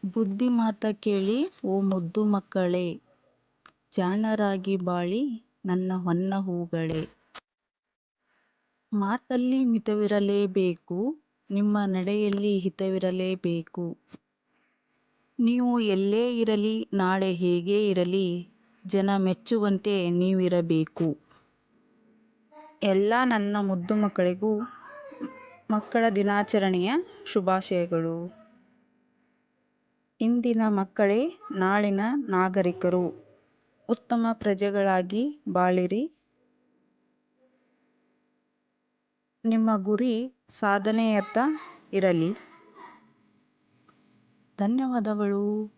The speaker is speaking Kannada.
ಬುದ್ಧಿ ಮಾತ ಕೇಳಿ ಓ ಮುದ್ದು ಮಕ್ಕಳೇ, ಜಾಣರಾಗಿ ಬಾಳಿ ನನ್ನ ಹೊನ್ನ ಹೂಗಳೇ. ಮಾತಲ್ಲಿ ಮಿತವಿರಲೇಬೇಕು, ನಿಮ್ಮ ನಡೆಯಲ್ಲಿ ಹಿತವಿರಲೇಬೇಕು. ನೀವು ಎಲ್ಲೇ ಇರಲಿ, ನಾಳೆ ಹೇಗೇ ಇರಲಿ, ಜನ ಮೆಚ್ಚುವಂತೆ ನೀವಿರಬೇಕು. ಎಲ್ಲ ನನ್ನ ಮುದ್ದು ಮಕ್ಕಳಿಗೂ ಮಕ್ಕಳ ದಿನಾಚರಣೆಯ ಶುಭಾಶಯಗಳು. ಇಂದಿನ ಮಕ್ಕಳೇ ನಾಳಿನ ನಾಗರಿಕರು. ಉತ್ತಮ ಪ್ರಜೆಗಳಾಗಿ ಬಾಳಿರಿ. ನಿಮ್ಮ ಗುರಿ ಸಾಧನೆಯತ್ತ ಇರಲಿ. ಧನ್ಯವಾದಗಳು.